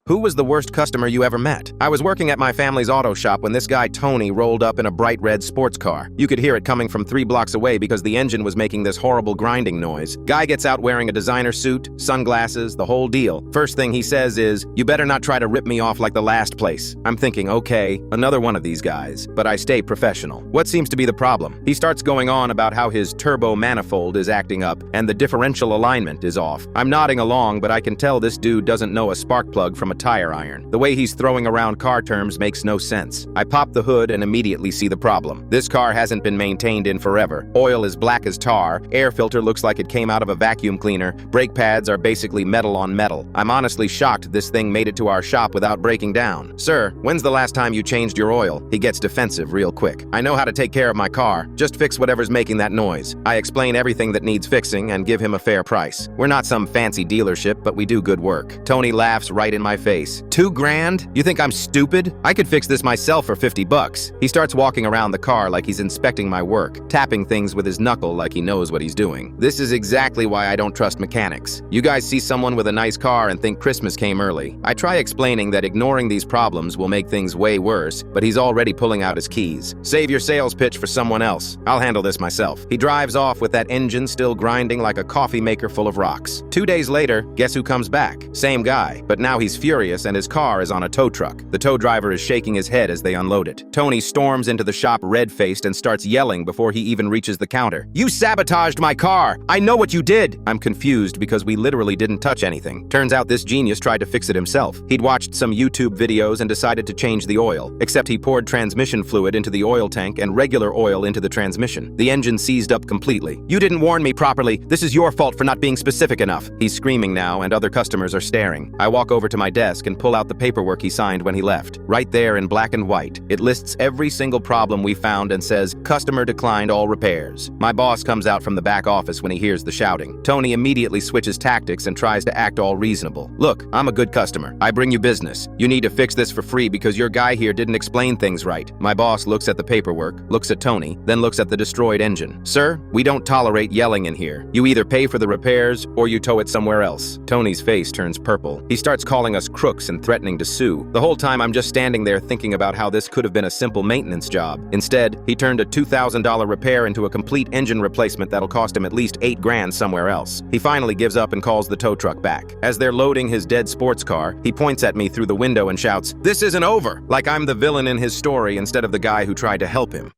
Who was the worst customer you ever met? I was working at my family's auto shop when this guy Tony rolled up in a bright red sports car. You could hear it coming from 3 blocks away because the engine was making this horrible grinding noise. Guy gets out wearing a designer suit, sunglasses, the whole deal. First thing he says is, "You better not try to rip me off like the last place." I'm thinking, okay, another one of these guys. But I stay professional. What seems to be the problem? He starts going on about how his turbo manifold is acting up and the differential alignment is off. I'm nodding along, but I can tell this dude doesn't know a spark plug from a tire iron. The way he's throwing around car terms makes no sense. I pop the hood and immediately see the problem. This car hasn't been maintained in forever. Oil is black as tar, air filter looks like it came out of a vacuum cleaner, brake pads are basically metal on metal. I'm honestly shocked this thing made it to our shop without breaking down. "Sir, when's the last time you changed your oil?" He gets defensive real quick. "I know how to take care of my car. Just fix whatever's making that noise." I explain everything that needs fixing and give him a fair price. We're not some fancy dealership, but we do good work. Tony laughs right in my face. "2 grand? You think I'm stupid? I could fix this myself for 50 bucks. He starts walking around the car like he's inspecting my work, tapping things with his knuckle like he knows what he's doing. This is exactly why I don't trust mechanics. You guys see someone with a nice car and think Christmas came early. I try explaining that ignoring these problems will make things way worse, but he's already pulling out his keys. "Save your sales pitch for someone else. I'll handle this myself." He drives off with that engine still grinding like a coffee maker full of rocks. 2 days later, guess who comes back? Same guy, but now he's furious and his car is on a tow truck. The tow driver is shaking his head as they unload it. Tony storms into the shop red-faced and starts yelling before he even reaches the counter. "You sabotaged my car! I know what you did!" I'm confused because we literally didn't touch anything. Turns out this genius tried to fix it himself. He'd watched some YouTube videos and decided to change the oil, except he poured transmission fluid into the oil tank and regular oil into the transmission. The engine seized up completely. "You didn't warn me properly. This is your fault for not being specific enough." He's screaming now and other customers are staring. I walk over to my desk and pull out the paperwork he signed when he left. Right there in black and white, it lists every single problem we found and says, "Customer declined all repairs." My boss comes out from the back office when he hears the shouting. Tony immediately switches tactics and tries to act all reasonable. "Look, I'm a good customer. I bring you business. You need to fix this for free because your guy here didn't explain things right." My boss looks at the paperwork, looks at Tony, then looks at the destroyed engine. "Sir, we don't tolerate yelling in here. You either pay for the repairs or you tow it somewhere else." Tony's face turns purple. He starts calling us crooks and threatening to sue. The whole time I'm just standing there thinking about how this could have been a simple maintenance job. Instead, he turned a $2,000 repair into a complete engine replacement that'll cost him at least 8 grand somewhere else. He finally gives up and calls the tow truck back. As they're loading his dead sports car, he points at me through the window and shouts, "This isn't over!" like I'm the villain in his story instead of the guy who tried to help him.